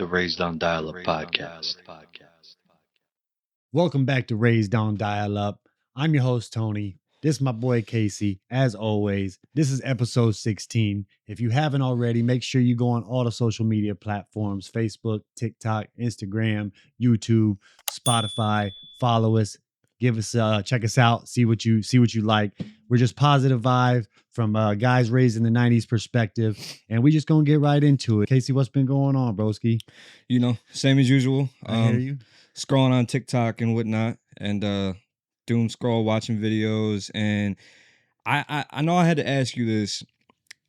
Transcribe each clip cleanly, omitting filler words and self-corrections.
the Raised on Dialup podcast. Welcome back to Raised on Dialup. I'm your host, Tony. This is my boy, Casey. As always, this is episode 16. If you haven't already, make sure you go on all the social media platforms, Facebook, TikTok, Instagram, YouTube, Spotify. Follow us. Give us check us out, see what you like. We're just positive vibe from guys raised in the 90s perspective, and we just gonna get right into it. Casey, what's been going on, broski? You know, same as usual. I hear you. Scrolling on TikTok and whatnot, and doom scroll, watching videos. And I know I had to ask you this,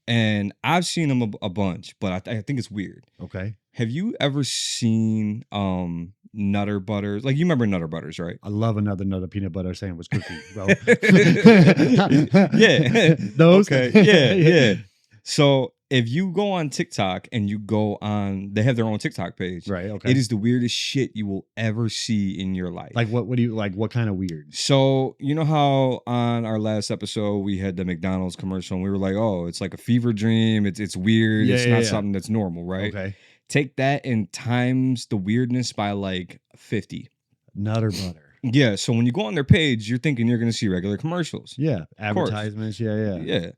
and I've seen them a bunch, but I think it's weird. Okay. Have you ever seen Nutter Butters? Like, you remember Nutter Butters, right? I love another peanut butter sandwich cookie, bro. Yeah. Those? Okay. Yeah. So if you go on TikTok and you go on, they have their own TikTok page. Right, okay. It is the weirdest shit you will ever see in your life. Like what do you like? What kind of weird? So, you know how on our last episode we had the McDonald's commercial and we were like, oh, it's like a fever dream. It's weird. It's not something that's normal, right? Okay. Take that and times the weirdness by like 50. Nutter butter. Yeah. So when you go on their page, you're thinking you're going to see regular commercials. Yeah. Advertisements. Yeah.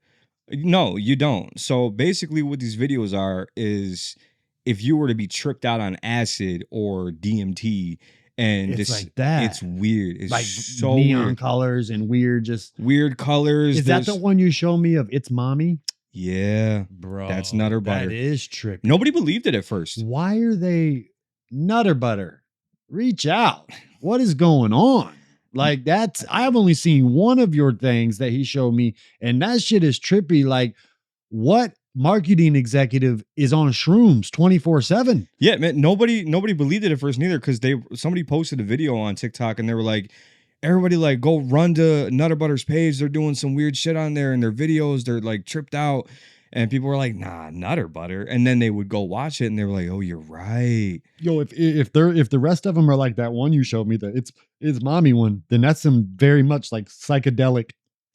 No, you don't. So basically what these videos are is if you were to be tripped out on acid or DMT and It's this, like that. it's weird. It's Like so neon weird. colors and weird Weird colors. Is that the one you show me of It's Mommy? Yeah. Bro. That's Nutter Butter. That is trippy. Nobody believed it at first. Why are they Nutter Butter? Reach out. What is going on? Like I've only seen one of your things that he showed me, and that shit is trippy. Like, what marketing executive is on shrooms 24/7? Yeah, man. Nobody believed it at first neither, because somebody posted a video on TikTok and they were like, everybody like go run to Nutter Butter's page. They're doing some weird shit on there in their videos. They're like tripped out. And people were like, nah, Nutter Butter. And then they would go watch it and they were like, oh, you're right. Yo, if the rest of them are like that one you showed me, that it's Mommy one, then that's some very much like psychedelic.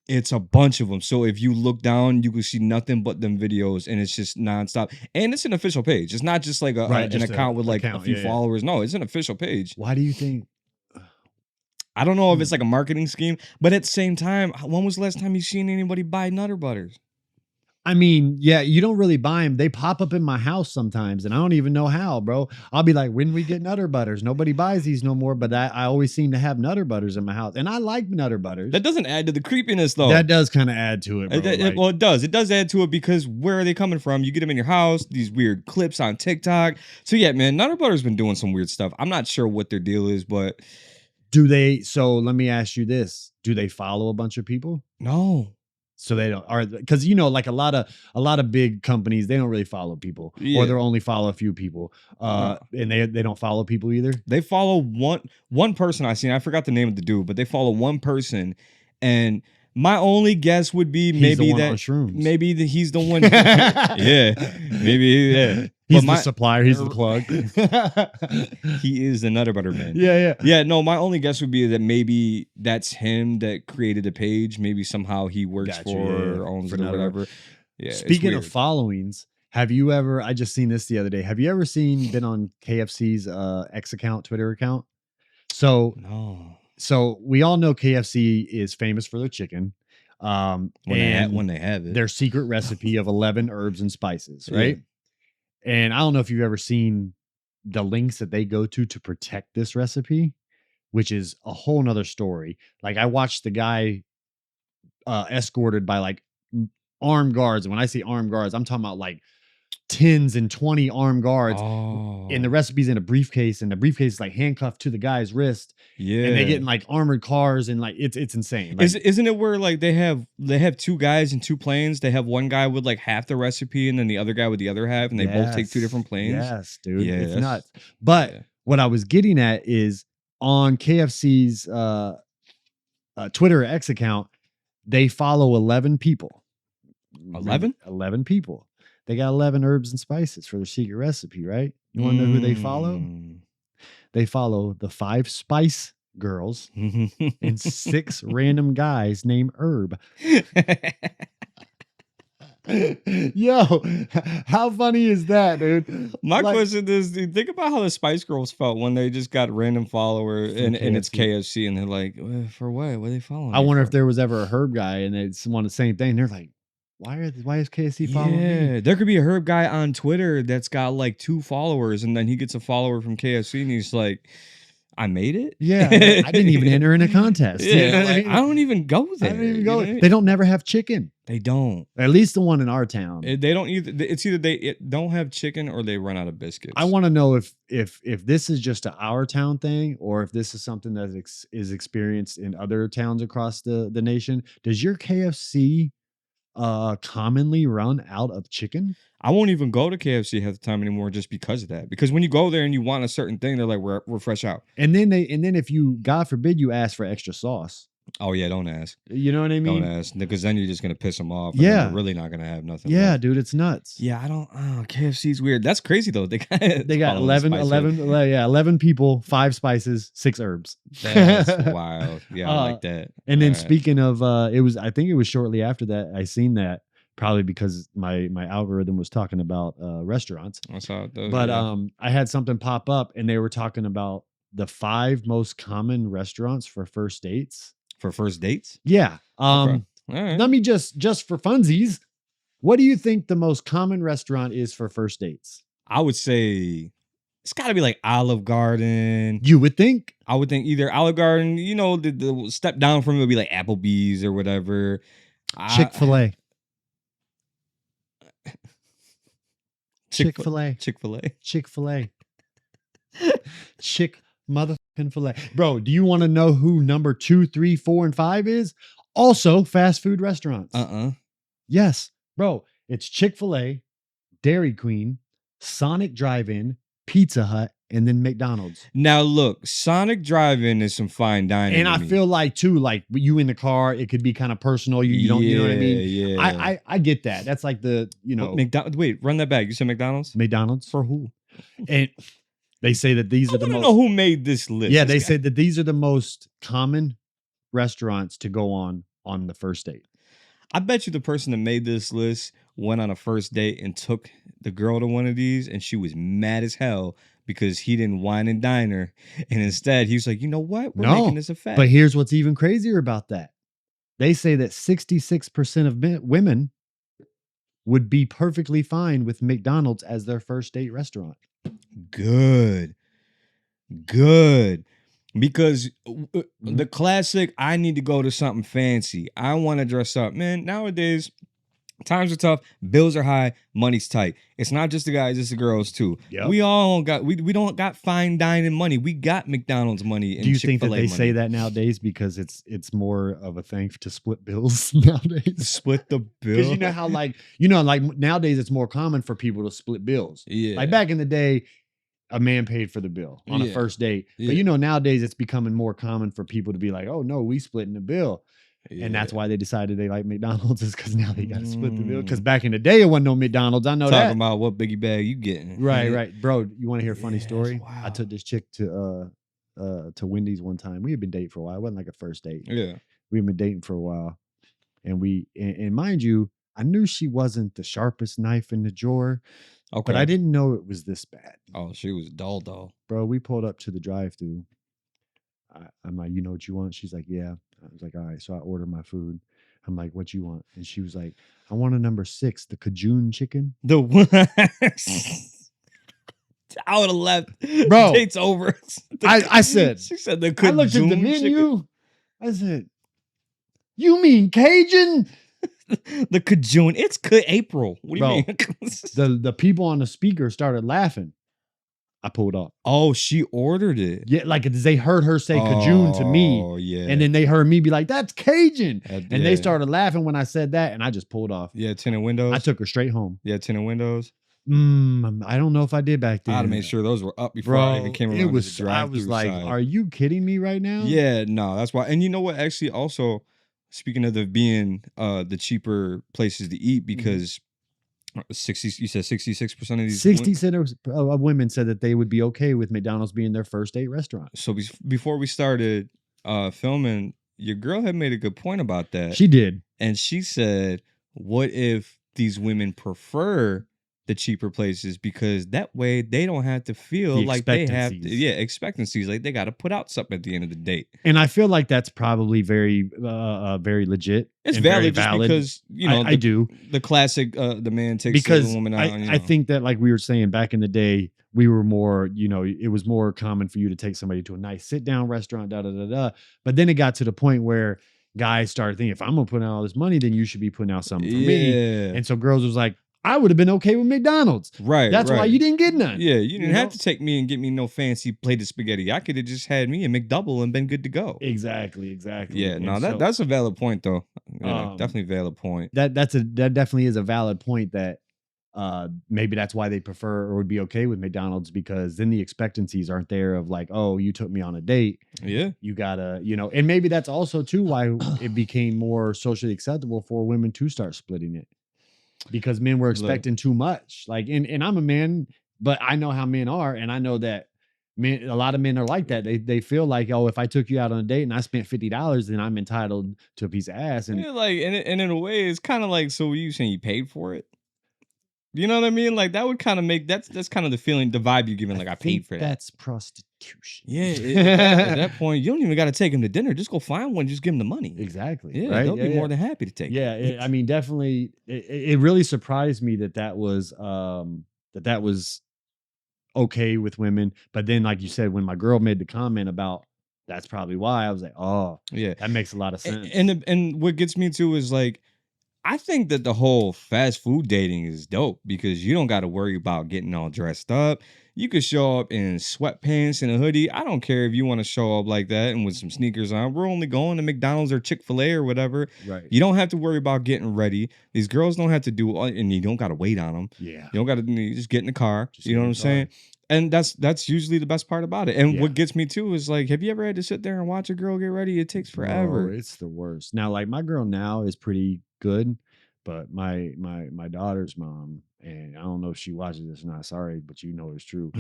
It's a bunch of them. So if you look down, you can see nothing but them videos, and it's just nonstop. And it's an official page. It's not just like an account with like a few followers. No, it's an official page. Why do you think? I don't know if it's like a marketing scheme, but at the same time, when was the last time you seen anybody buy Nutter Butters? I mean, yeah, you don't really buy them. They pop up in my house sometimes, and I don't even know how, bro. I'll be like, when we get Nutter Butters? Nobody buys these no more, but I always seem to have Nutter Butters in my house, and I like Nutter Butters. That doesn't add to the creepiness, though. That does kind of add to it, bro. Well, it does. It does add to it, because where are they coming from? You get them in your house, these weird clips on TikTok. So, yeah, man, Nutter Butter's been doing some weird stuff. I'm not sure what their deal is, but... So let me ask you this. Do they follow a bunch of people? No. So they don't, are, because like a lot of big companies, they don't really follow people, or they'll only follow a few people, and they don't follow people either. They follow one person I seen. I forgot the name of the dude, but they follow one person, and my only guess would be He's maybe the one that on shrooms. maybe he's the one. Yeah, maybe He's the supplier. He's the plug. He is the Nutter Butter man. Yeah. No, my only guess would be that maybe that's him that created the page. Maybe somehow he works or owns it or whatever. Yeah. Speaking of followings, have you ever? I just seen this the other day. Have you ever been on KFC's X account, Twitter account? So no. So we all know KFC is famous for their chicken. When they have it, their secret recipe of 11 herbs and spices, right? Yeah. And I don't know if you've ever seen the links that they go to protect this recipe, which is a whole nother story. Like, I watched the guy escorted by like armed guards. And when I say armed guards, I'm talking about like 10s and 20 armed guards. And the recipe's in a briefcase, and the briefcase is like handcuffed to the guy's wrist. Yeah. And they get in like armored cars, and like it's insane. Like, isn't it where like they have two guys in two planes? They have one guy with like half the recipe and then the other guy with the other half, and they both take two different planes. Yes, dude. Yeah, it's nuts. But what I was getting at is on KFC's Twitter X account, they follow 11 people. 11? 11 people. They got 11 herbs and spices for their secret recipe, right? You want to know who they follow? They follow the 5 Spice Girls and 6 random guys named Herb. Yo, how funny is that, dude? My Like, question is, dude, think about how the Spice Girls felt when they just got random follower and it's KFC and they're like, for what? What are they following? I me wonder for? if there was ever a Herb guy and they want the same thing. They're like, why is KFC following me? Yeah, there could be a Herb guy on Twitter that's got like 2 followers, and then he gets a follower from KFC, and he's like, "I made it." Yeah, I didn't even enter in a contest. Yeah, You know what I like, mean? I don't even go I there. don't even you go. know what I mean? They don't never have chicken. They don't. At least the one in our town. They don't either. It's either they don't have chicken or they run out of biscuits. I want to know if this is just a our town thing or if this is something that is experienced in other towns across the nation. Does your KFC commonly run out of chicken? I won't even go to KFC half the time anymore just because of that. Because when you go there and you want a certain thing, they're like, we're fresh out. And then if you, God forbid, you ask for extra sauce. Oh yeah, don't ask. You know what I mean? Don't ask, because then you're just gonna piss them off. And Yeah. they're really not gonna have nothing. Yeah, left. dude, it's nuts. Yeah, I don't. Oh, KFC's weird. That's crazy though. They got 11 people, 5 spices, 6 herbs. That's wild. Yeah, I like that. And then All right. speaking of, I think it was shortly after that I seen that, probably because my algorithm was talking about restaurants. That's how it does, But yeah. I had something pop up and they were talking about the 5 most common restaurants for first dates. For first dates. Yeah. Okay. All right. Let me just for funsies, what do you think the most common restaurant is for first dates? I would say it's got to be like Olive Garden. You would think. I would think either Olive Garden, you know, the step down from it would be like Applebee's or whatever. Chick-fil-A. Chick-fil-A. Chick-fil-A. Chick-fil-A. Chick motherfucking fillet. Bro, do you want to know who number 2, 3, 4, and 5 is? Also fast food restaurants. Yes. Bro, it's Chick-fil-A, Dairy Queen, Sonic Drive-In, Pizza Hut, and then McDonald's. Now look, Sonic Drive-In is some fine dining. And I feel like too, like you in the car, it could be kind of personal. You don't, you know what I mean? Yeah. I get that. That's like the, you know, Wait, run that back. You said McDonald's? McDonald's. For who? And they say that these I are the want to most. know who made this list. Yeah, This they guy- said that these are the most common restaurants to go on the first date. I bet you the person that made this list went on a first date and took the girl to one of these, and she was mad as hell because he didn't wine and dine her, and instead he was like, you know what, we're making this a fact. But here's what's even crazier about that. They say that 66% of women would be perfectly fine with McDonald's as their first date restaurant. Good. Because the classic, I need to go to something fancy. I want to dress up. Man, nowadays, times are tough. Bills are high. Money's tight. It's not just the guys, it's the girls too. Yep. We all got, we don't got fine dining money. We got McDonald's money and Do you think that Chick-fil-A they money. say that nowadays because it's more of a thing to split bills nowadays? Split the bill? Because you know how like nowadays it's more common for people to split bills. Yeah. Like back in the day, a man paid for the bill on a Yeah. first date. Yeah. But you know, nowadays it's becoming more common for people to be like, oh no, we splitting the bill. And that's why they decided they like McDonald's, is because now they got to split the bill. Because back in the day, it wasn't no McDonald's. I know Talking that. about what biggie bag you getting. Right. Bro, you want to hear a funny Yeah, story? wow. I took this chick to Wendy's one time. We had been dating for a while. It wasn't like a first date. Yeah. We had been dating for a while. And and mind you, I knew she wasn't the sharpest knife in the drawer, Okay. but I didn't know it was this bad. Oh, she was dull. Bro, we pulled up to the drive-thru. I'm like, you know what you want? She's like, yeah. I was like, all right. So I ordered my food. I'm like, what you want? And she was like, I want a number 6, the Cajun chicken. The one I would have left. Bro. Date's over. I said, She said the I looked at the Cajun menu. chicken. I said, you mean Cajun? The Cajun. It's April. What do Bro. you mean? The people on the speaker started laughing. I pulled up. Oh, she ordered it. Yeah, like they heard her say Cajun to me. Oh, yeah. And then they heard me be like, that's Cajun. And And they started laughing when I said that. And I just pulled off. Yeah, tinted windows. I took her straight home. Yeah, tinted windows. I don't know if I did back then. I had to make sure those were up before I even came around. It to was. the I was drive-thru like, side. "Are you kidding me right now?" Yeah, no, that's why. And you know what? Actually, also speaking of the being the cheaper places to eat, because 60, you said 66% of these 60% of women said that they would be okay with McDonald's being their first date restaurant. So before we started filming, your girl had made a good point about that. She did. And she said, what if these women prefer the cheaper places because that way they don't have to feel The like they have to, expectancies. expectancies, like they got to put out something at the end of the date. And I feel like that's probably very legit. It's and very valid just because I do. the classic the man takes Because the woman out. I think that, like we were saying back in the day, we were more, it was more common for you to take somebody to a nice sit down restaurant, da da da da. But then it got to the point where guys started thinking, if I'm gonna put out all this money, then you should be putting out something for me. And so girls was like, I would have been okay with McDonald's. Right. That's why you didn't get none. Yeah, you didn't have to take me and get me no fancy plate of spaghetti. I could have just had me a McDouble and been good to go. Exactly. Yeah, no, that's a valid point though. Yeah, definitely a valid point. That definitely is a valid point that maybe that's why they prefer or would be okay with McDonald's, because then the expectancies aren't there of like, oh, you took me on a date. Yeah. You gotta, and maybe that's also too why it became more socially acceptable for women to start splitting it. Because men were expecting too much. Like, and I'm a man, but I know how men are, and I know that men, a lot of men are like that. They feel like, oh, if I took you out on a date and I spent $50, then I'm entitled to a piece of ass. And like, and in a way, it's kind of like, so you saying you paid for it? You know what I mean? Like that would kind of make that's kind of the feeling, the vibe you're giving. Like I paid for that. That's prostitution. Yeah. At that point, you don't even got to take him to dinner. Just go find one. Just give him the money. Exactly. Yeah, right? they'll be more than happy to take. Yeah, I mean, definitely. It really surprised me that was okay with women. But then, like you said, when my girl made the comment about that's probably why, I was like, oh, yeah, that makes a lot of sense. And what gets me too is like, I think that the whole fast food dating is dope because you don't got to worry about getting all dressed up. You could show up in sweatpants and a hoodie. I don't care if you want to show up like that and with some sneakers on. We're only going to McDonald's or Chick-fil-A or whatever. Right. You don't have to worry about getting ready. These girls don't have to do, and you don't got to wait on them. Yeah. You don't got to, you just get in the car. You know what I'm saying? And that's usually the best part about it. And what gets me too is like, have you ever had to sit there and watch a girl get ready? It takes forever. Bro, it's the worst. Now, like my girl now is pretty good, but my daughter's mom, and I don't know if she watches this or not. Sorry, but you know it's true.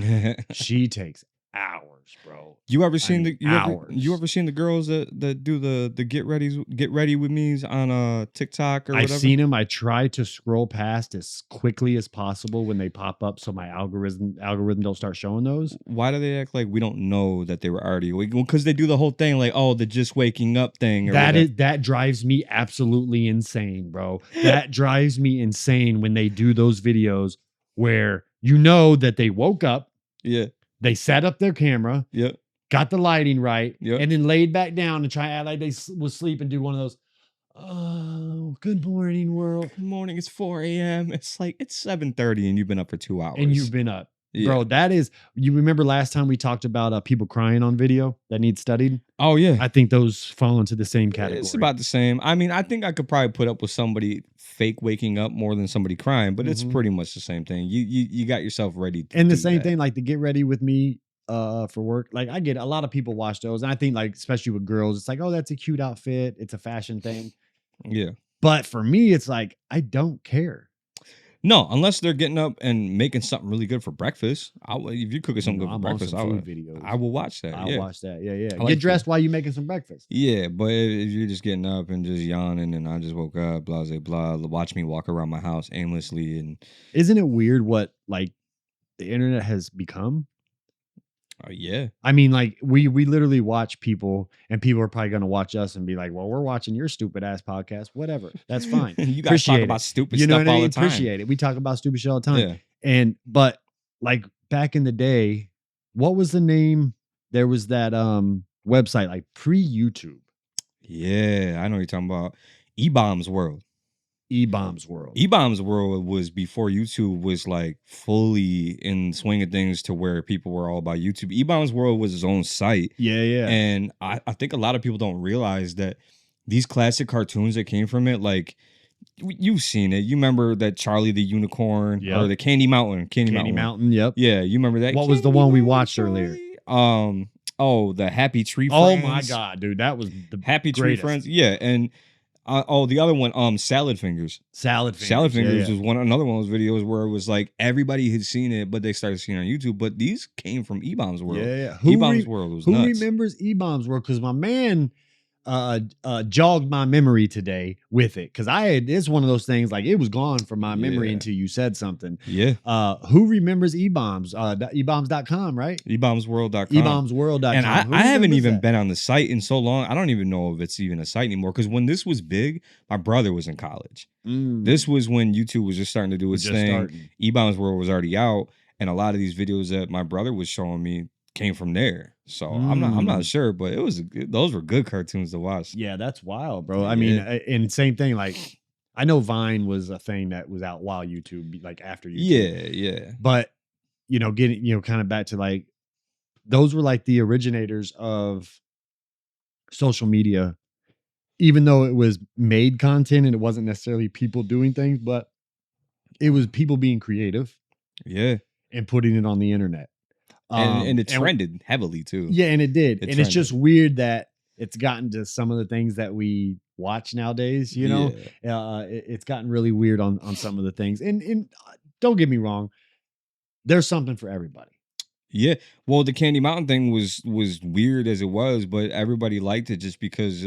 She takes hours, bro. You ever seen hours? You ever seen the girls that do the get ready with me's on TikTok or whatever? I've seen them. I try to scroll past as quickly as possible when they pop up, so my algorithm don't start showing those. Why do they act like we don't know that they were already waking? Because they do the whole thing like, oh, the just waking up thing. Or that drives me absolutely insane, bro. That drives me insane when they do those videos where that they woke up. Yeah. They set up their camera, got the lighting right, and then laid back down and try to act like they was sleep and do one of those, oh, good morning, world. Good morning, it's 4 a.m. It's like, it's 7:30 and you've been up for 2 hours. And you've been up. Bro, that is, you remember last time we talked about people crying on video that need studied? Oh, yeah. I think those fall into the same category. It's about the same. I mean, I think I could probably put up with somebody fake waking up more than somebody crying, but it's pretty much the same thing. You got yourself ready to and the same thing, like to get ready with me for work. Like I get a lot of people watch those, and I think like especially with girls, it's like, oh, that's a cute outfit. It's a fashion thing. Yeah. But for me, it's like I don't care. No, unless they're getting up and making something really good for breakfast. If you're cooking something good for breakfast, I will watch that. I'll watch that. Yeah. Like get dressed while you're making some breakfast. Yeah, but if you're just getting up and just yawning and I just woke up, blah, blah, blah, watch me walk around my house aimlessly. And isn't it weird what like the internet has become? Yeah. I mean, like we literally watch people, and people are probably going to watch us and be like, well, we're watching your stupid ass podcast. Whatever. That's fine. You guys talk about stupid stuff all the time. Appreciate it. We talk about stupid shit all the time. Yeah. But like back in the day, what was the name? There was that website like pre-YouTube. Yeah, I know what you're talking about. E-Bombs World. E-Bombs World. E-Bombs World was before YouTube was like fully in swing of things to where people were all about YouTube. E-Bombs World was his own site. Yeah. And I think a lot of people don't realize that these classic cartoons that came from it, like you've seen it. You remember that Charlie the Unicorn or the Candy Mountain. Candy Mountain. Yep. Yeah, you remember that. What was the one we watched earlier? Oh, the Happy Tree Friends. Oh my God, dude. That was the Happy Tree Friends. Yeah, and the other one, Salad Fingers. Salad Fingers was another one of those videos where it was like everybody had seen it, but they started seeing it on YouTube. But these came from E-Bombs World. Yeah. E-Bombs World was nuts. Who remembers E-Bombs World? Because my man, jogged my memory today with it, because it's one of those things, like, it was gone from my memory Yeah. until you said something. Yeah. Who remembers e-bombs? Ebombs.com, right? Ebombsworld.com. Ebombsworld.com. And Who I haven't remembers even that? been on the site in so long. I don't even know if it's even a site anymore. Because when this was big, my brother was in college. This was when YouTube was just starting to do its Just thing. starting. Ebombs World was already out, and a lot of these videos that my brother was showing me came from there. So I'm not sure, but those were good cartoons to watch. Yeah, that's wild, bro. I mean, and same thing. Like, I know Vine was a thing that was out while YouTube, like after YouTube. Yeah. But getting kind of back to, like, those were like the originators of social media, even though it was made content and it wasn't necessarily people doing things, but it was people being creative, and putting it on the internet. And it trended heavily too. Yeah, and it did. It It's just weird that it's gotten to some of the things that we watch nowadays. It's gotten really weird on some of the things. And don't get me wrong, there's something for everybody. Yeah. Well, the Candy Mountain thing was weird as it was, but everybody liked it just because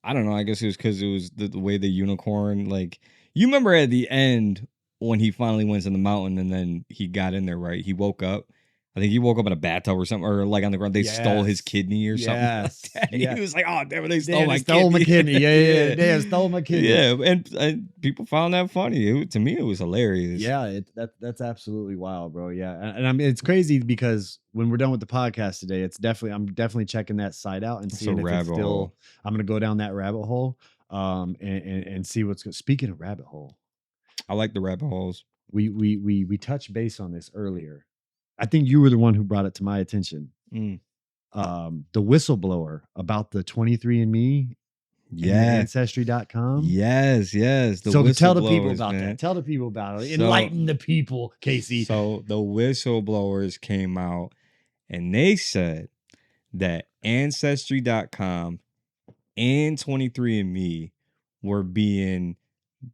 I don't know. I guess it was because it was the way the unicorn, like, you remember at the end when he finally went to the mountain and then he got in there, right? He woke up. I think he woke up in a bathtub or something, or like on the ground. They stole his kidney or something. Yes. Like that. Yeah. He was like, "Oh, damn it, they Damn, stole they my kidney." Yeah. They stole my kidney. Yeah, and people found that funny. To me, it was hilarious. Yeah, that's absolutely wild, bro. Yeah, and I mean, it's crazy because when we're done with the podcast today, I'm definitely checking that site out and seeing if it's still. Hole. I'm gonna go down that rabbit hole, and see what's. Speaking of rabbit hole, I like the rabbit holes. We touched base on this earlier. I think you were the one who brought it to my attention. The whistleblower about the 23andMe. Yeah. Ancestry.com. Yes. So tell the people about that. Tell the people about it. Enlighten the people, Casey. So the whistleblowers came out and they said that Ancestry.com and 23andMe were being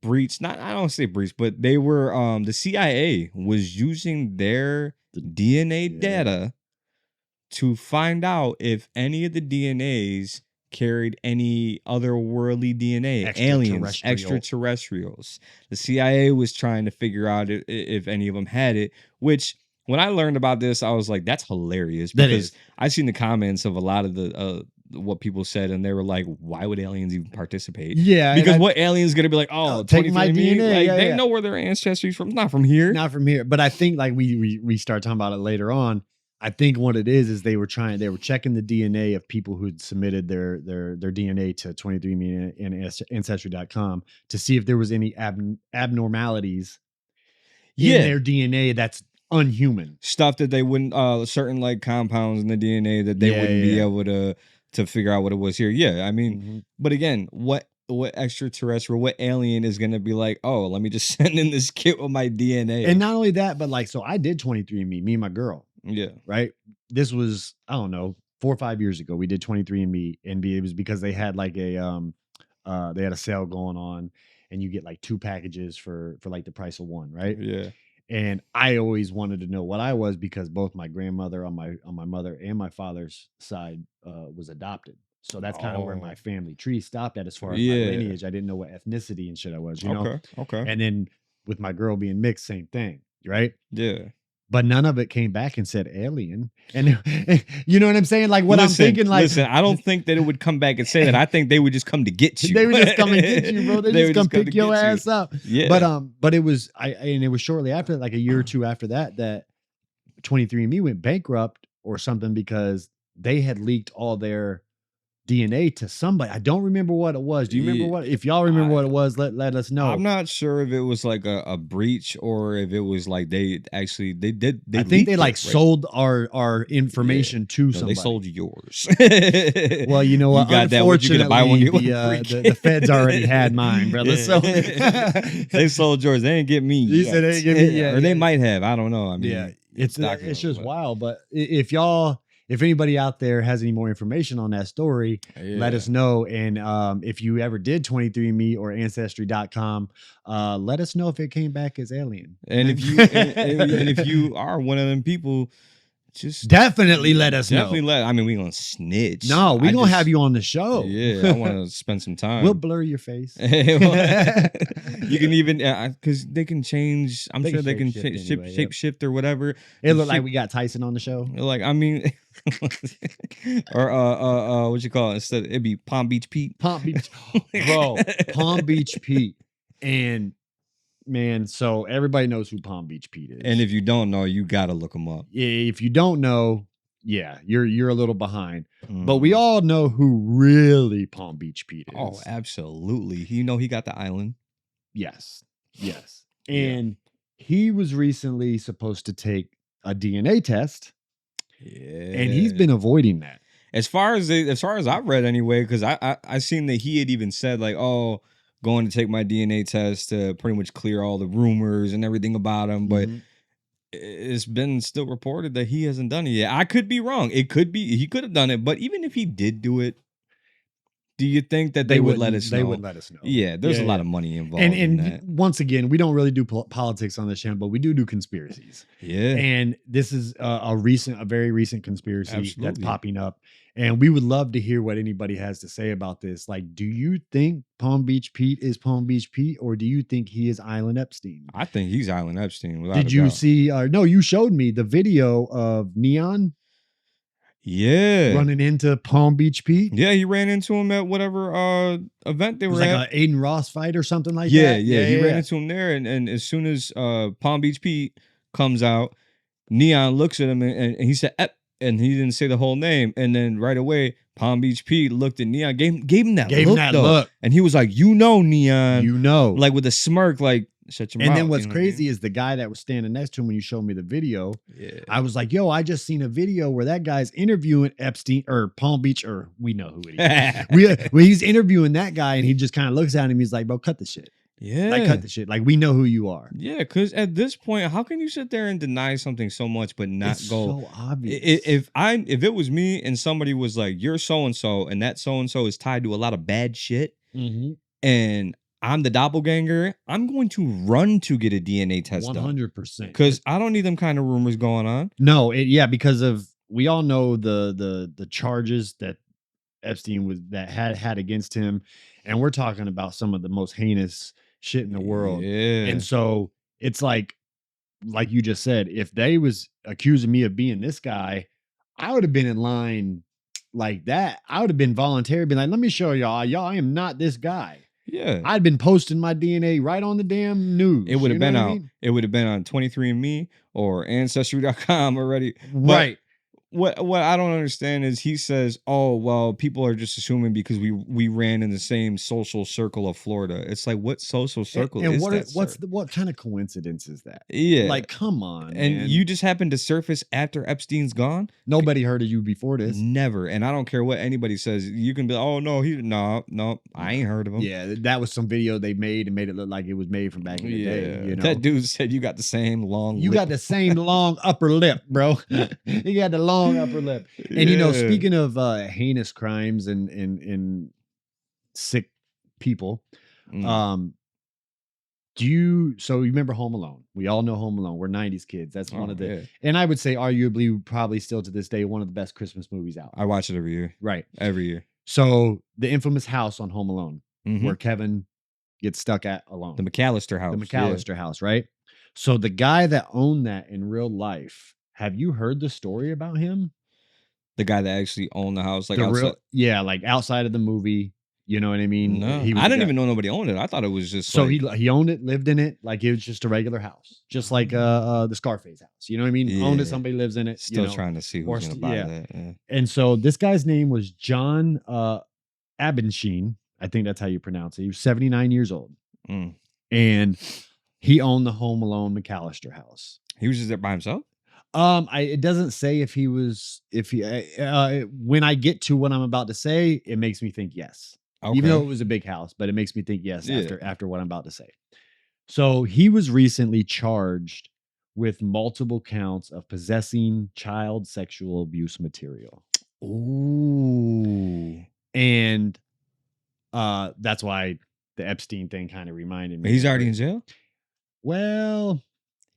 breached. I don't say breached, but they were the CIA was using their DNA data to find out if any of the DNAs carried any otherworldly DNA, aliens, extraterrestrials. The CIA was trying to figure out if any of them had it, which when I learned about this, I was like, that's hilarious, because I seen the comments of a lot of the what people said, and they were like, why would aliens even participate? Yeah, because what alien's gonna be like, take my DNA? Like, they know where their ancestry's from. Not from here. But I think, like, we start talking about it later on. I think what it is they were checking the DNA of people who'd submitted their DNA to 23andMe and Ancestry.com to see if there was any abnormalities in their DNA that's unhuman. Stuff that they wouldn't, certain like compounds in the DNA that they wouldn't be able to figure out what it was here. Yeah, I mean, but again, what extraterrestrial, what alien is going to be like, oh, let me just send in this kit with my DNA? And not only that, but like, so I did 23andMe, me and my girl. Yeah. Right. This was, I don't know, 4 or 5 years ago. We did 23andMe, and it was because they had like they had a sale going on, and you get like 2 packages for like the price of 1, right? Yeah. And I always wanted to know what I was, because both my grandmother on my mother and my father's side was adopted. So that's kind of where my family tree stopped at as far as my lineage. I didn't know what ethnicity and shit I was, you know? Okay. And then with my girl being mixed, same thing, right? Yeah. But none of it came back and said alien. And you know what I'm saying? Like, what I'm thinking, like, listen, I don't think that it would come back and say that. I think they would just come to get you. They would just come and get you, bro. They just come pick your ass up. Yeah. But it was it was shortly after, like a year or two after that 23andMe went bankrupt or something, because they had leaked all their DNA to somebody. I don't remember what it was. Do you remember what? If y'all remember what it was, let us know. I'm not sure if it was like a breach or if it was like they did. I think they like sold our information to somebody. They sold yours. Well, you know what? You got that. You gonna buy one? The feds already had mine, brother. So they sold yours. They didn't get me. You said they didn't get me yet. Or they might have. I don't know. I mean, it's just wild. But if anybody out there has any more information on that story, let us know. And if you ever did 23andMe or Ancestry.com, let us know if it came back as alien. And if you and if you are one of them people, just Definitely let us definitely know. let. I mean, we gonna snitch. No, we I gonna just- have you on the show. Yeah, I want to spend some time. We'll blur your face. You can even because they can change. I'm They sure can they can shape-shift anyway, shape shift or whatever. It looked like we got Tyson on the show. Like, I mean, or what you call it? Instead, it'd be Palm Beach Pete. Palm Beach, bro. Palm Beach Pete, and man, so everybody knows who Palm Beach Pete is. And if you don't know, you gotta look him up. if you don't know, yeah, you're a little behind. But we Mhm. all know who really Palm Beach Pete is. Oh, absolutely. You know he got the island. Yes. Yes. Yeah. And he was recently supposed to take a DNA test, Yeah, and he's been avoiding that. as far as I've read anyway, because I seen that he had even said like, oh, going to take my DNA test to pretty much clear all the rumors and everything about him, but Mhm. it's been still reported that he hasn't done it yet. I could be wrong. It could be he could have done it, but even if he did do it, do you think that they would let wouldn't- us They know? would let us know. Yeah, there's a Yeah, lot yeah. of money involved And in that. once again, we don't really do politics on this channel, but we do conspiracies. Yeah. And this is a very recent conspiracy that's Absolutely. popping up. And we would love to hear what anybody has to say about this. Like, do you think Palm Beach Pete is Palm Beach Pete, or do you think he is Island Epstein? I think he's Island Epstein. Without Did a you doubt. see? No, you showed me the video of Neon Yeah. running into Palm Beach Pete. Yeah, he ran into him at whatever event they It were was like at. an Aiden Ross fight or something like Yeah, that. yeah, he ran into him there, and as soon as Palm Beach Pete comes out, Neon looks at him and he said, "Ep," and he didn't say the whole name, and then right away, Palm Beach Pete looked at Neon, gave him that Gave look, him that though. look. And he was like, Neon, You know. like with a smirk, like shut your mouth. And then what's you know what I mean? crazy is the guy that was standing next to him when you showed me the video. Yeah. I was like, yo, I just seen a video where that guy's interviewing Epstein or Palm Beach, or we know who it is. He's interviewing that guy, and he just kind of looks at him. He's like, bro, cut the shit. Yeah. Like, cut the shit. Like, we know who you are. Yeah, because at this point, how can you sit there and deny something so much but not It's go? so obvious. If it was me and somebody was like, you're so and so, and that so and so is tied to a lot of bad shit, Mhm. and I'm the doppelganger, I'm going to run to get a DNA test done 100%. because I don't need them kind of rumors going on. No, because of, we all know the charges that Epstein had against him, and we're talking about some of the most heinous shit in the world. Yeah, And so it's like you just said, if they was accusing me of being this guy, I would have been in line like that. I would have been voluntary, been like, let me show y'all, I am not this guy. yeah. I'd been posting my DNA right on the damn news. It would have You know been what I out. mean? It would have been on 23andMe or Ancestry.com already. But Right. What I don't understand is he says, "Oh, well, people are just assuming because we ran in the same social circle of Florida." It's like, what social circle And is what that? what's sir? what kind of coincidence is that? Yeah, Like, come on, and man. you just happened to surface after Epstein's gone? Nobody heard of you before this. Never. And I don't care what anybody says. You can be like, "Oh no, no, I ain't heard of him." Yeah, that was some video they made and made it look like it was made from back in the day. You know? That dude said you got the same long. You lip. got the same long upper lip, bro. You got the long upper lip. And you know, Yeah. speaking of heinous crimes and sick people, Mm. so you remember Home Alone? We all know Home Alone. We're 90s kids. That's one Oh, of the, yeah. and I would say arguably probably still to this day one of the best Christmas movies out. I watch it every year. Right. Every year. So the infamous house on Home Alone Mhm. where Kevin gets stuck at alone. The McAllister house. The yeah. McAllister house, right? So the guy that owned that in real life, have you heard the story about him? The guy that actually owned the house, like The outside. yeah, like outside of the movie. You know what I mean? No, He was I the didn't guy- even know nobody owned it. I thought it was just So like, he owned it, lived in it, like it was just a regular house, just like the Scarface house. You know what I mean? Owned it, Yeah. somebody lives in it. still you know? trying to see or who's gonna st- buy yeah. that. Yeah. And so this guy's name was John Abensheen. I think that's how you pronounce it. He was 79 years old, Mm. and he owned the Home Alone McAllister house. He was just there by himself. It doesn't say if he when I get to what I'm about to say, it makes me think yes. Okay. Even though it was a big house, but it makes me think yes Yeah. after what I'm about to say. So he was recently charged with multiple counts of possessing child sexual abuse material. Ooh. And that's why the Epstein thing kind of reminded me. But he's of already it. in jail. Well,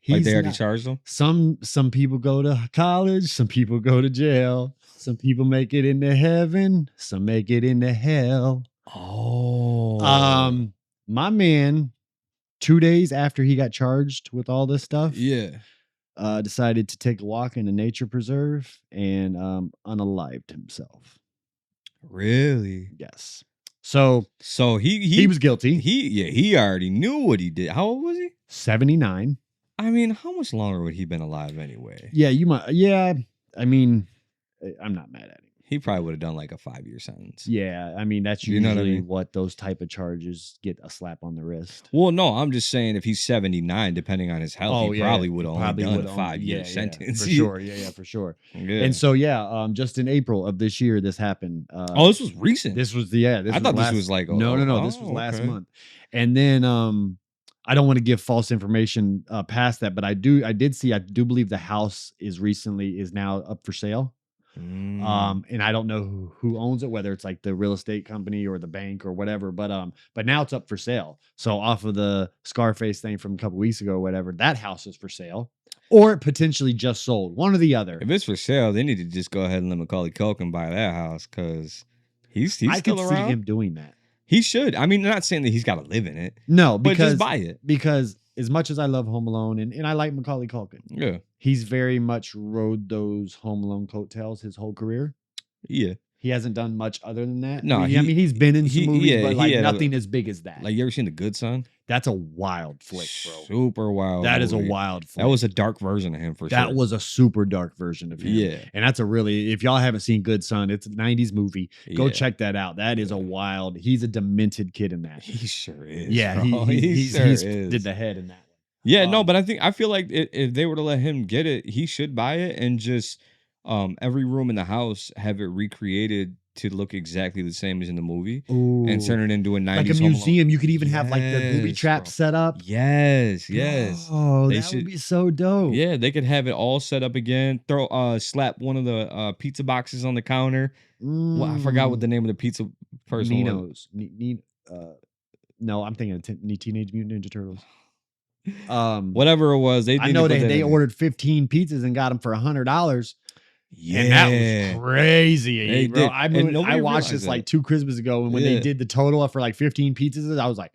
Like He's they already not- charged him? some people go to college, some people go to jail, some people make it into heaven, some make it into hell. Oh. My man, 2 days after he got charged with all this stuff, Yeah. decided to take a walk in a nature preserve and unalived himself. Really? Yes. So he was guilty. he already knew what he did. How old was he? 79. I mean, how much longer would he been alive anyway? Yeah, you might. Yeah, I mean, I'm not mad at him. He probably would have done like a 5-year sentence. Yeah, I mean that's You usually know what I mean? what those type of charges get, a slap on the wrist. Well, no, I'm just saying if he's 79, depending on his health, he probably would have only done a 5-year sentence. For sure. Yeah, for sure. Yeah. And so just in April of this year, this happened. Oh, this was recent. This was I thought this was like no. This was last okay. month. And then I don't want to give false information past that, but I do believe the house is now up for sale. And I don't know who owns it, whether it's like the real estate company or the bank or whatever, but now it's up for sale. So off of the Scarface thing from a couple weeks ago or whatever, that house is for sale, or it potentially just sold, one or the other. If it's for sale, they need to just go ahead and let Macaulay Culkin buy that house, because he's I still could around. see him doing that. He should. I mean, not saying that he's got to live in it. No, but because just buy it. Because as much as I love Home Alone and I like Macaulay Culkin, Yeah. he's very much rode those Home Alone coattails his whole career. Yeah. He hasn't done much other than that. No, I mean, he's been in some movies, but like had nothing as big as that. Like, you ever seen The Good Son? That's a wild flick, bro. Super wild. That is a movie. wild flick. That was a dark version of him for sure. That was a super dark version of him. Yeah. And that's if y'all haven't seen Good Son, it's a 90s movie. Go Yeah. check that out. That is he's a demented kid in that. He sure is. Yeah, bro. he sure is. is. Did the head in that one. Yeah, no, but I feel like if they were to let him get it, he should buy it and just every room in the house have it recreated to look exactly the same as in the movie. Ooh. And turn it into a 90s like a Home Alone. museum. You could even have like the booby Yes, trap bro. set up. Yes. Oh, They that should- would be so dope. Yeah, they could have it all set up again. Slap one of the pizza boxes on the counter. Well, I forgot what the name of the pizza person was. Nino's. No, I'm thinking of Teenage Mutant Ninja Turtles. Whatever it was, I know they ordered 15 pizzas and got them for $100. Yeah, And that was crazy, They bro. did. I And nobody watched realized this that. like 2 Christmas ago, and when they Yeah. did the total for like 15 pizzas, I was like,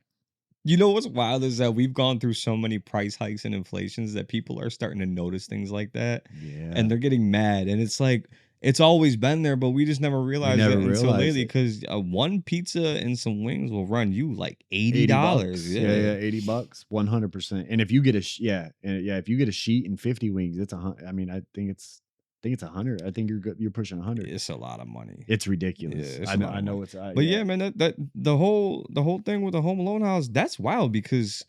You know what's wild is that we've gone through so many price hikes and inflations that people are starting to notice things like that, yeah. and they're getting mad. And it's like it's always been there, but we just never realized never it until realized lately. it. Because one pizza and some wings will run you like $80. $80. Yeah, $80, 100%. And if you get if you get a sheet and 50 wings, it's I mean, I think it's 100. I think you're good. You're pushing 100. It's a lot of money. It's ridiculous. Yeah, it's I a know. lot of I know money. it's. But yeah, man, that the whole thing with the Home Alone house, that's wild, because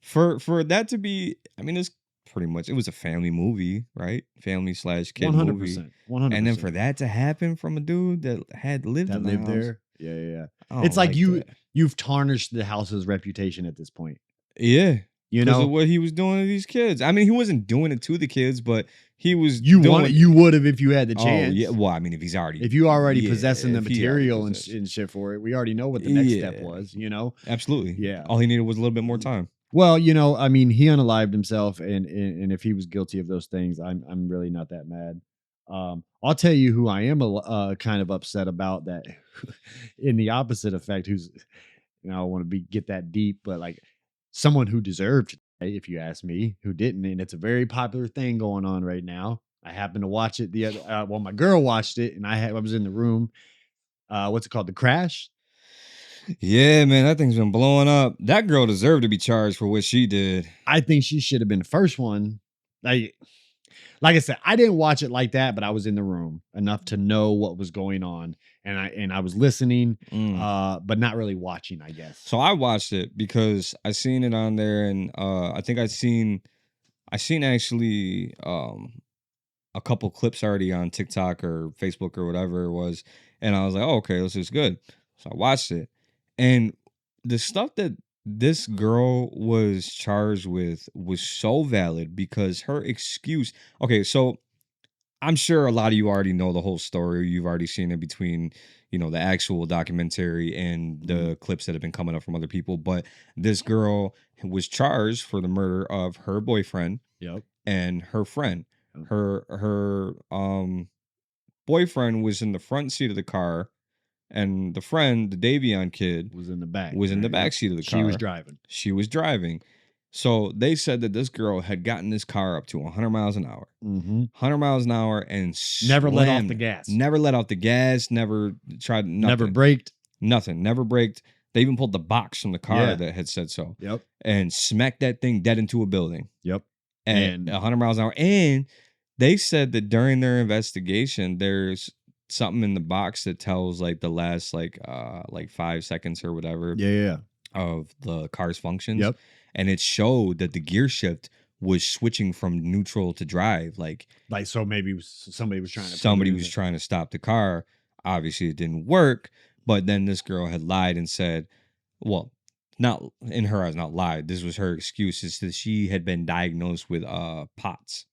for that to be, I mean, it's pretty much, it was a family movie, right? Family/kid movie. 100%. 100%. And then for that to happen from a dude that had lived in the house, there. Yeah. I don't It's like that. you've tarnished the house's reputation at this point. Yeah. You Because know, of what he was doing to these kids. I mean, he wasn't doing it to the kids, but he was you doing would have if you had the Oh, chance. yeah. Well, I mean, if he's already If you already yeah, possessing the if he already material and possessed- and shit for it, we already know what the next step Yeah. was. You know. Absolutely. Yeah. All he needed was a little bit more time. Well, you know, I mean, he unalived himself, and if he was guilty of those things, I'm really not that mad. I'll tell you who I am kind of upset about that. In the opposite effect, who's, you know, I don't want to get that deep, but like someone who deserved, if you ask me, who didn't, and it's a very popular thing going on right now. I happened to watch it the other. Well, my girl watched it, and I was in the room. What's it called? The Crash. Yeah, man, that thing's been blowing up. That girl deserved to be charged for what she did. I think she should have been the first one. Like I said, I didn't watch it like that, but I was in the room enough to know what was going on, and I was listening, but not really watching, I guess. So I watched it because I seen it on there, and I think I seen actually a couple clips already on TikTok or Facebook or whatever it was, and I was like, oh, okay, this is good. So I watched it, and the stuff that this girl was charged with was so valid because her excuse. Okay, so I'm sure a lot of you already know the whole story. You've already seen it between, the actual documentary and the clips that have been coming up from other people. But this girl was charged for the murder of her boyfriend Yep. and her friend. Yep. Her boyfriend was in the front seat of the car, and the friend, the Davion kid, Was in the back. was in the right? back seat of the car. She was driving. She was driving. So they said that this girl had gotten this car up to 100 miles an hour. 100 miles an hour and Never let off slammed the it. gas. Never let off the gas. Never tried nothing. Never braked. Nothing. Never braked. They even pulled the box from the car Yeah. that had said so. Yep. And smacked that thing dead into a building. Yep. And 100 miles an hour. And they said that during their investigation, there's something in the box that tells like the last like 5 seconds or whatever Yeah. of the car's functions. Yep. And it showed that the gear shift was switching from neutral to drive. Like so maybe somebody was trying to. somebody was trying to stop the car. Obviously, it didn't work. But then this girl had lied and said, well, not in her eyes, not lied. This was her excuse, is that she had been diagnosed with POTS.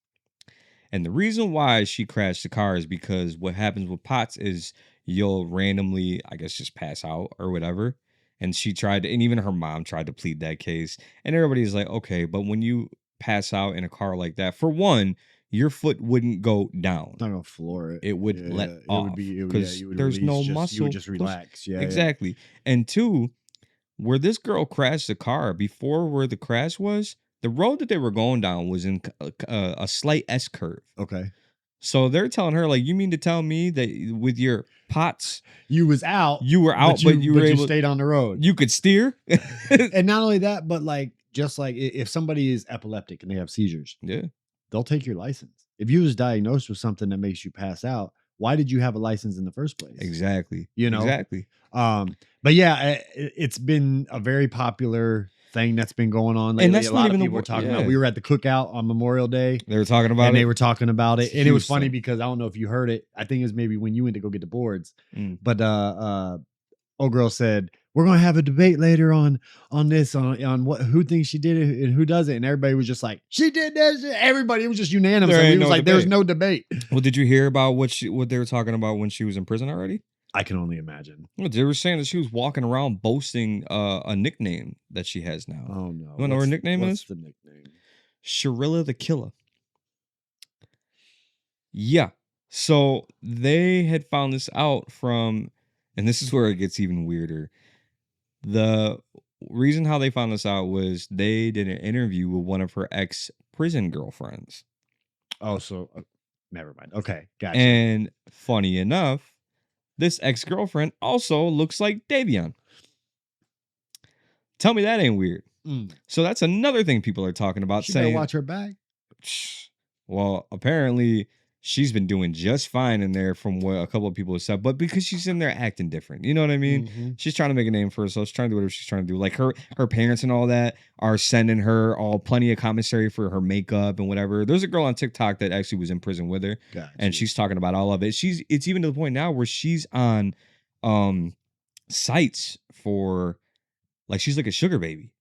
And the reason why she crashed the car is because what happens with POTS is you'll randomly, I guess, just pass out or whatever. And she tried to, and even her mom tried to plead that case. And everybody's like, okay, but when you pass out in a car like that, for one, your foot wouldn't go down. It's not gonna floor it. It would let off. Because there's no muscle. You would just relax. Yeah. Exactly. And two, where this girl crashed the car, before where the crash was, the road that they were going down was in a slight S curve. Okay. So they're telling her, like, you mean to tell me that with your POTS, you were out, but you were able, you stayed on the road. you could steer? And not only that, but like, just like if somebody is epileptic and they have seizures, Yeah. they'll take your license. If you was diagnosed with something that makes you pass out, why did you have a license in the first place? Exactly. Exactly. But yeah, it's been a very popular thing that's been going on lately. And that's a lot not of even people were talking about. yeah. We were at the cookout on Memorial Day. They were talking about and it. they were talking about it. It's And it was Houston. funny because I don't know if you heard it. I think it was maybe when you went to go get the boards. But old girl said, we're gonna have a debate later on this on what who thinks she did it and who doesn't. And everybody was just like, she did this. Everybody, it was just unanimous. There It ain't was no like there was debate. no debate. Well, did you hear about what they were talking about when she was in prison already? I can only imagine. Well, they were saying that she was walking around boasting a nickname that she has now. Oh no. You wanna know what her nickname what's is? the nickname? Sharilla the Killer. Yeah. So they had found this out from, and this is where it gets even weirder. The reason how they found this out was they did an interview with one of her ex-prison girlfriends. Oh, so never mind. Okay, gotcha. And funny enough, this ex-girlfriend also looks like Davion. Tell me that ain't weird. So that's another thing people are talking about, She saying, better watch her back. well, apparently she's been doing just fine in there from what a couple of people have said, but because she's in there acting different, you know what I mean? She's trying to make a name for herself. She's trying to do whatever she's trying to do. Like her parents and all that are sending her all plenty of commissary for her makeup and whatever. There's a girl on TikTok that actually was in prison with her, and she's talking about all of it. It's even to the point now where she's on sites for, like, she's like a sugar baby.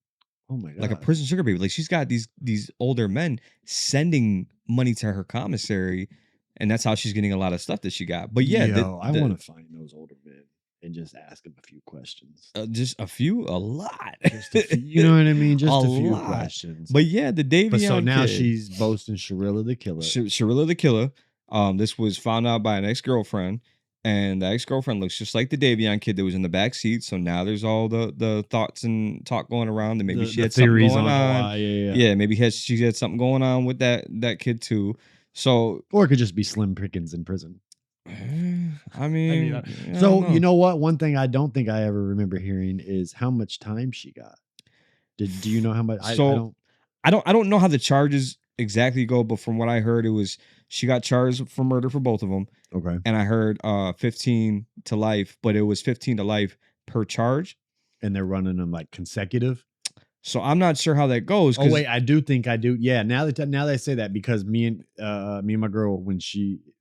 Oh my god. Like a prison sugar baby. Like, she's got these older men sending money to her commissary, and that's how she's getting a lot of stuff that she got. But yeah, I want to find those older men and just ask them a few questions. Just a few, a lot. Just a few, you know what I mean? Just A a few lot. questions. But yeah, the Davion But so now kid, she's boasting Sharilla the Killer. Sharilla the Killer. This was found out by an ex-girlfriend, and the ex-girlfriend looks just like the Davion kid that was in the back seat. So now there's all the thoughts and talk going around that maybe she had something going on. Yeah, maybe she had something going on with that kid too. So, or it could just be Slim Pickens in prison. I mean, so you know what? One thing I don't think I ever remember hearing is how much time she got. Do you know how much? I don't know how the charges exactly go, but from what I heard, it was she got charged for murder for both of them. Okay. And I heard 15 to life, but it was 15 to life per charge. And they're running them like consecutive. So I'm not sure how that goes. Oh wait, I do. Yeah. Now that I say that, because me and my girl, when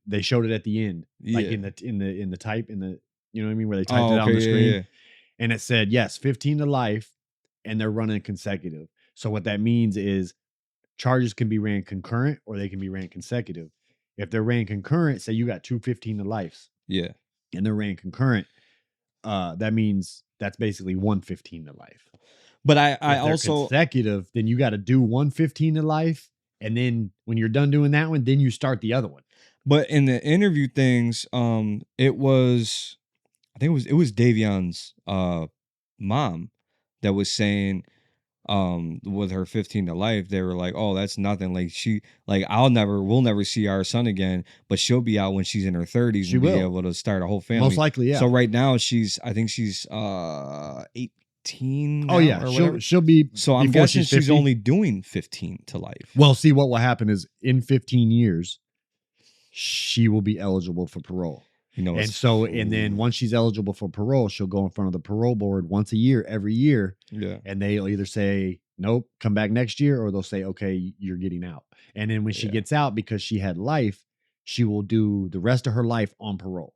they showed it at the end, like in the type in the, you know what I mean, where they typed it on the screen, and it said yes, 15 to life, and they're running consecutive. So what that means is charges can be ran concurrent or they can be ran consecutive. If they're ran concurrent, say you got 215 to life Yeah. and they're ran concurrent, that means that's basically 115 to life. But I If they're also consecutive, then you got to do 115 to life. And then when you're done doing that one, then you start the other one. but in the interview things, it was I think it was Davion's mom that was saying with her 15 to life, they were like, oh, that's nothing. Like we'll never see our son again, but she'll be out when she's in her 30s She and be will. able to start a whole family. Most likely, yeah. So right now I think she's 18 Oh now yeah, or whatever. she'll be. So I'm before guessing she's 50. only doing 15 to life. Well, see, what will happen is in 15 years, she will be eligible for parole. You know, And then once she's eligible for parole, she'll go in front of the parole board once a year, every year. yeah. And they'll either say, nope, come back next year, or they'll say, okay, you're getting out. And then when she Yeah. gets out, because she had life, she will do the rest of her life on parole.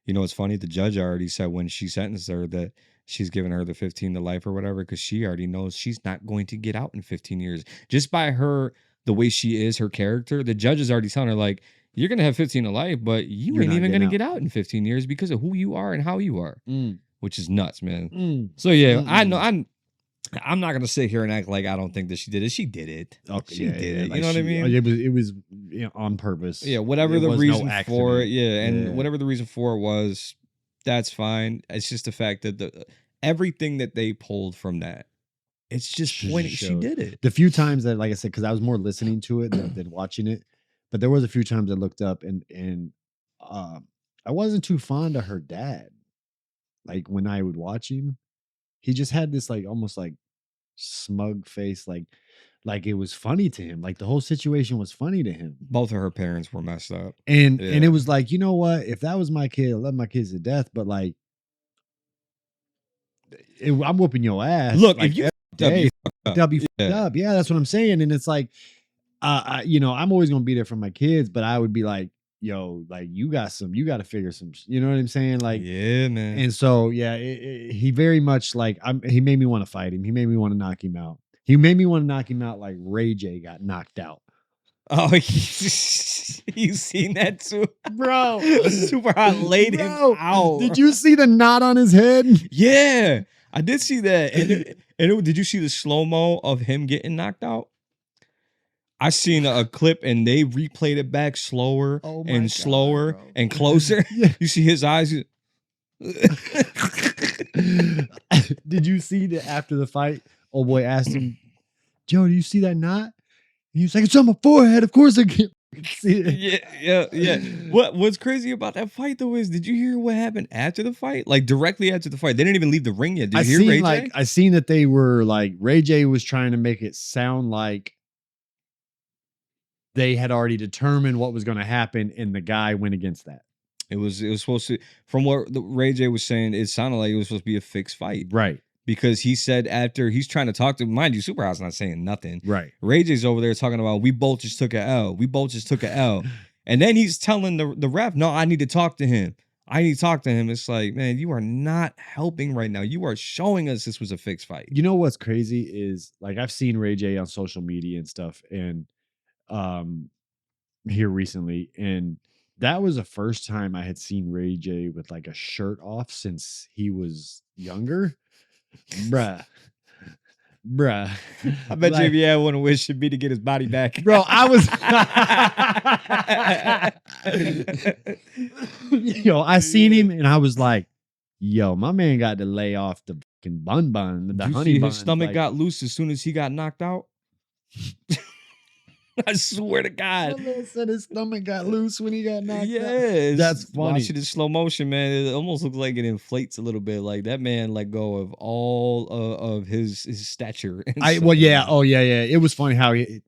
You know, it's funny. The judge already said when she sentenced her that she's giving her the 15 to life or whatever, because she already knows she's not going to get out in 15 years. Just by her, the way she is, her character, the judge is already telling her, like, you're going to have 15 to life, but You're ain't not even going to getting get out in 15 years because of who you are and how you are, which is nuts, man. Mm. So, yeah, Mm-mm. I know I'm not going to sit here and act like I don't think that she did it. She did it. Okay, She did it. like You know what I mean? It was on purpose. Yeah, whatever It the was no reason for accident. it. Yeah, and Yeah. whatever the reason for it was, that's fine. It's just the fact that everything that they pulled from that, it's just when she showed. did it. The few times that, like I said, because I was more listening to it than watching it, but there was a few times I looked up and I wasn't too fond of her dad. Like when I would watch him, he just had this like almost like smug face, like it was funny to him. Like the whole situation was funny to him. Both of her parents were messed up. And Yeah. and it was like, you know what? If that was my kid, I love my kids to death, but like I'm whooping your ass. Look, like, if you every fucked up, day, you fucked up. I'll be Yeah. fucked up. Yeah, that's what I'm saying. And it's like, I'm always gonna be there for my kids, but I would be like, yo, like you got to figure some, you know what I'm saying? Like, yeah, man. and so yeah, he very much like he made me want to fight him. He made me want to knock him out. He made me want to knock him out like Ray J got knocked out. Oh, you seen that too, Bro. Super Hot laid him Bro, out. Did you see the knot on his head? Yeah, I did see that. Did you see the slow mo of him getting knocked out? I seen a clip and they replayed it back slower Oh my and God, slower bro. and closer. Yeah. You see his eyes. Did you see that after the fight? Old boy asked him, Joe, do you see that knot? And he was like, it's on my forehead. Of course I can't see it. Yeah. What's crazy about that fight though is, did you hear what happened after the fight? Like directly after the fight, they didn't even leave the ring yet. Did you hear Ray J? I seen that they were like Ray J was trying to make it sound like they had already determined what was going to happen, and the guy went against that. It was supposed to, from what Ray J was saying, it sounded like it was supposed to be a fixed fight. Right. Because he said after he's trying to talk to, mind you, Super Hot's not saying nothing. Right. Ray J's over there talking about, we both just took an L. We both just took an L. And then he's telling the ref, no, I need to talk to him. I need to talk to him. It's like, man, you are not helping right now. You are showing us this was a fixed fight. You know what's crazy is like I've seen Ray J on social media and stuff, and here recently, and that was the first time I had seen Ray J with like a shirt off since he was younger. Bruh. I bet Like, you if he had one wish should be to get his body back. bro, I was yo, I seen him and I was like, yo, my man got to lay off the fucking bun, the You honey see bun. his stomach like, got loose as soon as he got knocked out. I swear to my God. man said his stomach got loose when he got knocked out. Yes. That's funny. Watch it in slow motion, man. It almost looks like it inflates a little bit. Like that man let go of all of his stature. And Well, yeah. stuff. Oh, yeah. It was funny how and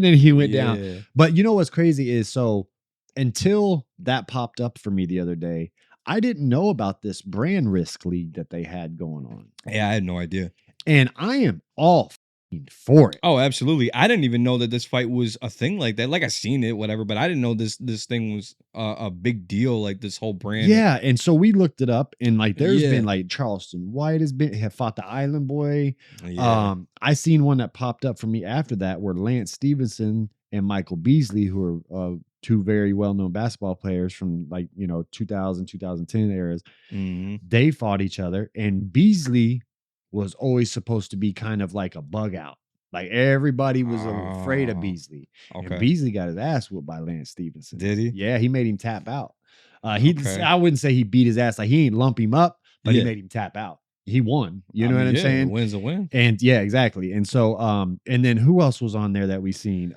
then he went down. Yeah. But you know what's crazy is so until that popped up for me the other day, I didn't know about this brand risk league that they had going on. Yeah, I had no idea. And I am all f***ing for it. Oh, absolutely. I didn't even know that this fight was a thing like that. Like I seen it, whatever, but I didn't know this thing was a big deal. Like this whole brand. Yeah, and so we looked it up, and like there's Yeah. been like Charleston White have fought the Island Boy. Yeah. I seen one that popped up for me after that where Lance Stevenson and Michael Beasley, who are two very well-known basketball players from 2000, 2010 eras. They fought each other, and Beasley was always supposed to be kind of like a bug out. Like everybody was afraid of Beasley. Okay. And Beasley got his ass whooped by Lance Stevenson. Did he? Yeah, he made him tap out. I wouldn't say he beat his ass. Like he ain't lump him up, but he made him tap out. He won. You know what I'm saying? A win's a win. And yeah, exactly. And so, and then who else was on there that we seen?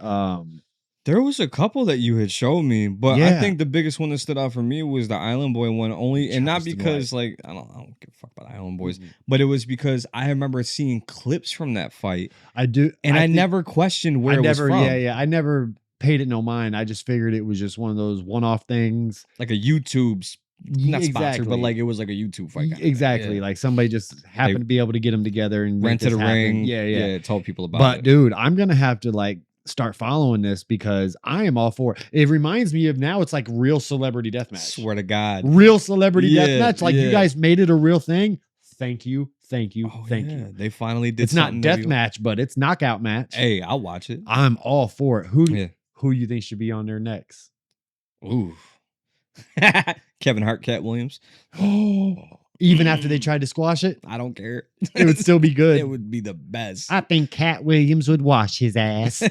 There was a couple that you had showed me, but I think the biggest one that stood out for me was the Island Boy one only, and not because like I don't give a fuck about Island Boys, but it was because I remember seeing clips from that fight. I do, and I never questioned where it was from. Yeah, I never paid it no mind. I just figured it was just one of those one-off things, like a YouTube's not sponsored, but like it was like a YouTube fight. Exactly, like somebody just happened to be able to get them together and rented a ring. Yeah, told people about it. But dude, I'm gonna have to like start following this because I am all for it. It reminds me of now it's like real celebrity deathmatch. Swear to God. Real celebrity deathmatch. Like you guys made it a real thing. Thank you. Thank you. Thank you. They finally did it's not death match, but it's knockout match. Hey, I'll watch it. I'm all for it. Who you think should be on there next? Ooh. Kevin Hart, Cat Williams. Even after they tried to squash it? I don't care. It would still be good. It would be the best. I think Cat Williams would wash his ass.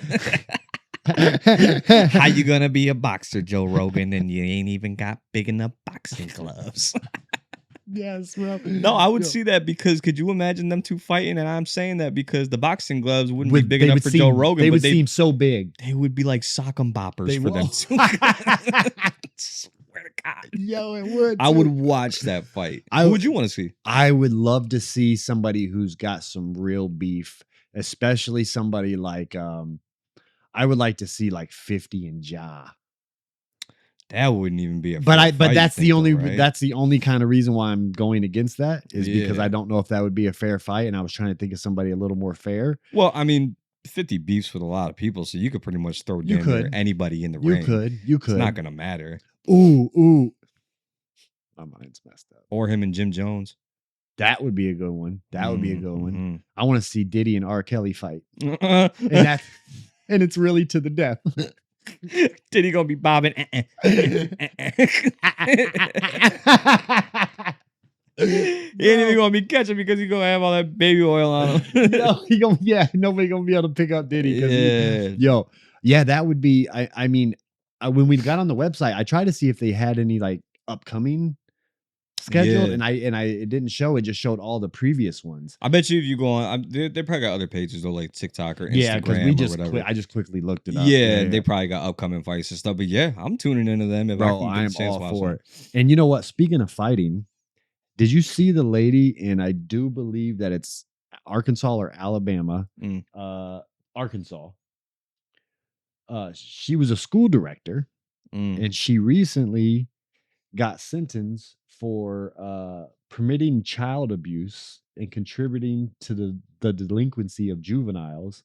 How you gonna be a boxer, Joe Rogan, and you ain't even got big enough boxing gloves? Yes, bro. No, I would see that because could you imagine them two fighting? And I'm saying that because the boxing gloves wouldn't be big enough for Joe Rogan. They would seem so big. They would be like sock 'em boppers for them two. Swear to God. Yo, it would. I would watch that fight. Who would you want to see? I would love to see somebody who's got some real beef, especially somebody like I would like to see like 50 and Ja. That wouldn't even be a but that's the only right? that's the only kind of reason why I'm going against that is because I don't know if that would be a fair fight, and I was trying to think of somebody a little more fair. Well, I mean, 50 beefs with a lot of people, so you could pretty much throw anybody in the ring. You could. It's not gonna matter. Ooh. My mind's messed up. Or him and Jim Jones. That would be a good one. That would be a good one. I want to see Diddy and R. Kelly fight. and it's really to the death. Diddy gonna be bobbing. He ain't even gonna be catching because he's gonna have all that baby oil on him. Nobody gonna be able to pick up Diddy. That would be. I mean, when we got on the website, I tried to see if they had any like upcoming scheduled, and it didn't show. It just showed all the previous ones. I bet you if you go on, they probably got other pages though, like TikTok or Instagram or whatever. I just quickly looked it up. They probably got upcoming fights and stuff. But yeah, I'm tuning into them if I am all for it. And you know what? Speaking of fighting, did you see the lady? And I do believe that it's Arkansas or Alabama. Arkansas. She was a school director, and she recently got sentenced for permitting child abuse and contributing to the delinquency of juveniles.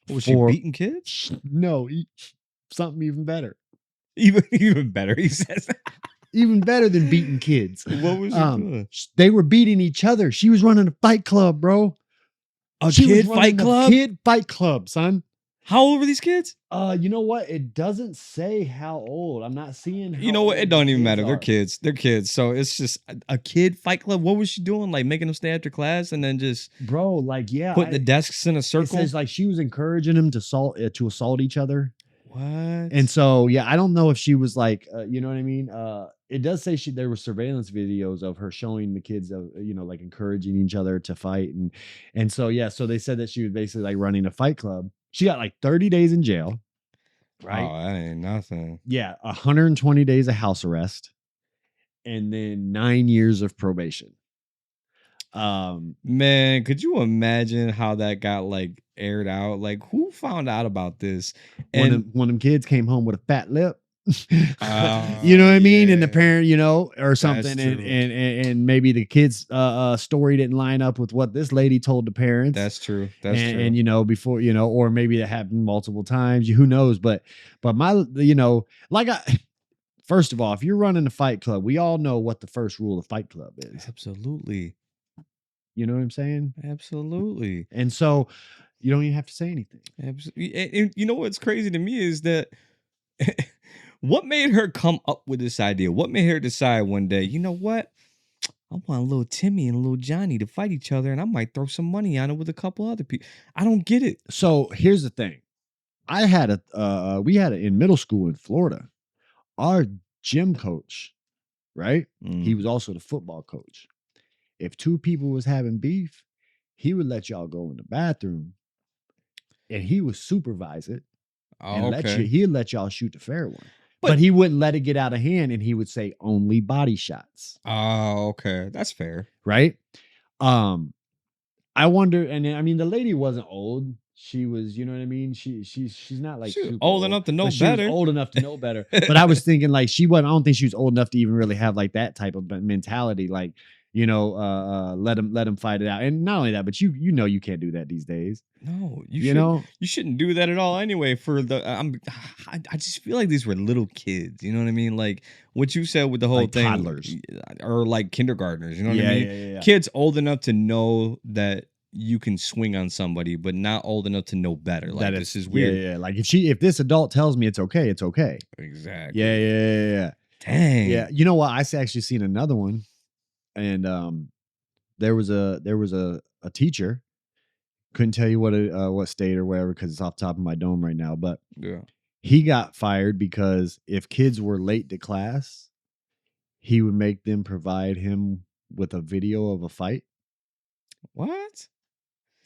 Was she beating kids? No, something even better. Even better, he says. Even better than beating kids. What was she doing? They were beating each other. She was running a fight club, bro. Kid fight club, son. How old were these kids? You know what? It doesn't say how old. I'm not seeing. You know what? It don't even matter. They're kids. They're kids. So it's just a kid fight club. What was she doing? Like making them stay after class and then just putting the desks in a circle. It says like she was encouraging them to assault each other. What? And so I don't know if she was like, you know what I mean? It does say there were surveillance videos of her showing the kids, like encouraging each other to fight, and so so they said that she was basically like running a fight club. She got like 30 days in jail. Right. Oh, that ain't nothing. Yeah. 120 days of house arrest and then 9 years of probation. Man, could you imagine how that got like aired out? Like who found out about this? And one of them kids came home with a fat lip. You know what I mean? And the parent, or something, and maybe the kid's story didn't line up with what this lady told the parents. That's true. That's true. And before, or maybe that happened multiple times. Who knows? But my, first of all, if you're running a fight club, we all know what the first rule of Fight Club is. Absolutely. You know what I'm saying? Absolutely. And so, You don't even have to say anything. Absolutely. And you know what's crazy to me is that what made her come up with this idea? What made her decide one day, you know what? I want little Timmy and little Johnny to fight each other, and I might throw some money on it with a couple other people. I don't get it. So here's the thing. I had we had in middle school in Florida. Our gym coach, right? He was also the football coach. If two people was having beef, he would let y'all go in the bathroom and he would supervise it and he'd let y'all shoot the fair one. But he wouldn't let it get out of hand, and he would say only body shots. Oh, okay. That's fair. Right? I wonder, and I mean the lady wasn't old. She was, you know what I mean? She's not like She was super old enough to know but she better. was old enough to know better. But I was thinking like she wasn't, I don't think she was old enough to even really have like that type of mentality. Like, you know, let him fight it out. And not only that, but you know you can't do that these days. No, you shouldn't do that at all anyway. For the I just feel like these were little kids. You know what I mean? Like what you said with the whole Like thing, toddlers. or like kindergartners. You know what I mean? Yeah. Kids old enough to know that you can swing on somebody, but not old enough to know better. Like this is weird. Yeah. Like if this adult tells me it's okay, it's okay. Exactly. Yeah. Dang. Yeah. You know what? I actually seen another one, and there was a teacher. Couldn't tell you what state or whatever because it's off the top of my dome right now. But Yeah. he got fired because if kids were late to class, he would make them provide him with a video of a fight What?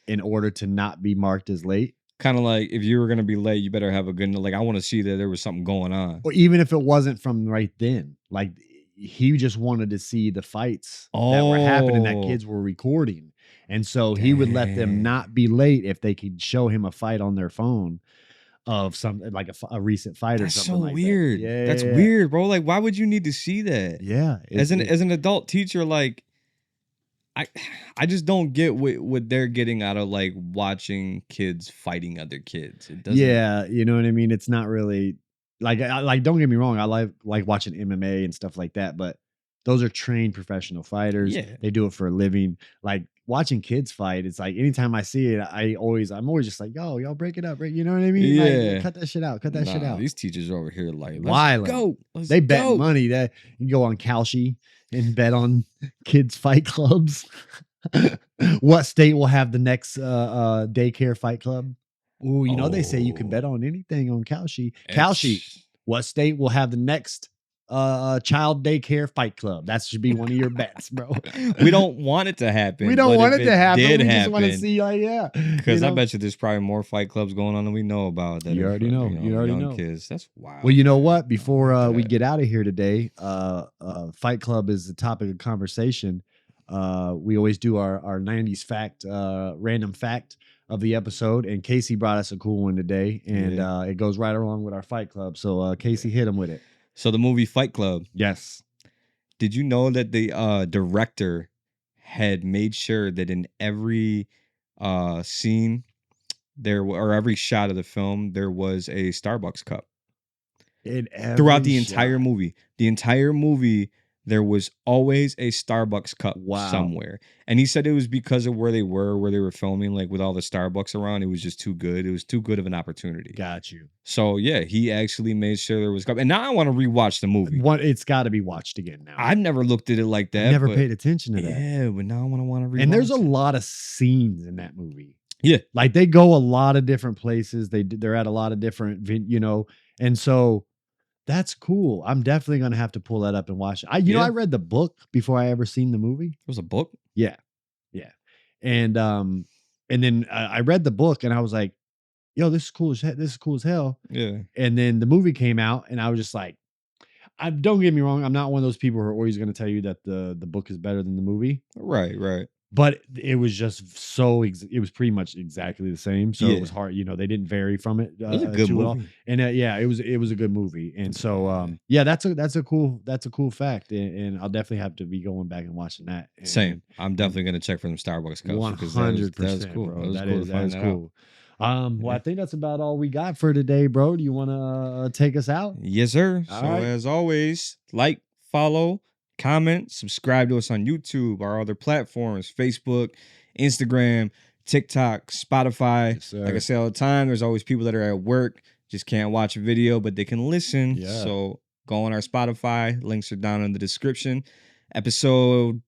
in order to not be marked as late. Kind of like if you were gonna be late, you better have a good. Like I want to see that there was something going on. Or even if it wasn't from right then, like he just wanted to see the fights that were happening that kids were recording. And so he would let them not be late if they could show him a fight on their phone of something like a recent fight or something like weird. that. Yeah, that's weird, bro. Like, why would you need to see that? Yeah. As an adult teacher, like, I just don't get what they're getting out of like watching kids fighting other kids. It doesn't. Yeah, you know what I mean. It's not really like don't get me wrong. I like watching MMA and stuff like that, but those are trained professional fighters. Yeah. They do it for a living. Like watching kids fight, it's like anytime I see it, I'm always just like, yo, y'all break it up, you know what I mean? Yeah. Like, cut that shit out. Cut that shit out. These teachers over here like, Wild. go. Let's they bet go. money that you go on Kalshi and bet on kids fight clubs. What state will have the next daycare fight club? Ooh, you know they say you can bet on anything on Kalshi. Kalshi, what state will have the next child daycare fight club? That should be one of your bets, bro. We don't want it to happen. We don't want it to happen. We just happen, want to see, like, yeah. Because I bet you there's probably more fight clubs going on than we know about. That You already know. You already young know. Kids. That's wild. Well, you know what? Before we get out of here today, Fight Club is the topic of conversation. We always do our 90s fact, random fact of the episode, and Casey brought us a cool one today, and it goes right along with our Fight Club. So Casey, hit him with it. So the movie Fight Club. Yes. Did you know that the director had made sure that in every scene or every shot of the film there was a Starbucks cup throughout the entire movie? The entire movie. There was always a Starbucks cup somewhere. And he said it was because of where they were filming, like with all the Starbucks around. It was just too good. It was too good of an opportunity. Got you. So, yeah, he actually made sure there was a cup. And now I want to rewatch the movie. It's got to be watched again now. I've never looked at it like that. I never paid attention to that. Yeah, but now I want to rewatch And there's a lot of scenes in that movie. Yeah. Like they go a lot of different places. They're at a lot of different, and so that's cool. I'm definitely gonna have to pull that up and watch it. I read the book before I ever seen the movie. It was a book? Yeah. And then I read the book and I was like, yo, this is cool as hell. Yeah. And then the movie came out and I was just like, don't get me wrong, I'm not one of those people who are always gonna tell you that the book is better than the movie. Right. But it was just it was pretty much exactly the same. So it was hard, they didn't vary from it. It was a good movie. And it was a good movie. And so that's a cool fact. And I'll definitely have to be going back and watching that. And Same. I'm definitely gonna check for them Starbucks cups. 100%. That's cool. Bro. That is cool. Well, I think that's about all we got for today, bro. Do you want to take us out? Yes, sir. All so right. As always, like, follow, comment, subscribe to us on YouTube, our other platforms, Facebook, Instagram, TikTok, Spotify. Yes, sir. Like I say all the time, there's always people that are at work, just can't watch a video, but they can listen. Yeah. So go on our Spotify. Links are down in the description. Episode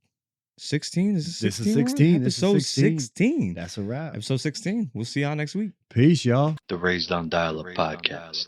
16? Is this 16? This is 16. This is Episode 16. 16. That's a wrap. Episode 16. We'll see y'all next week. Peace, y'all. The Raised on Dialup podcast.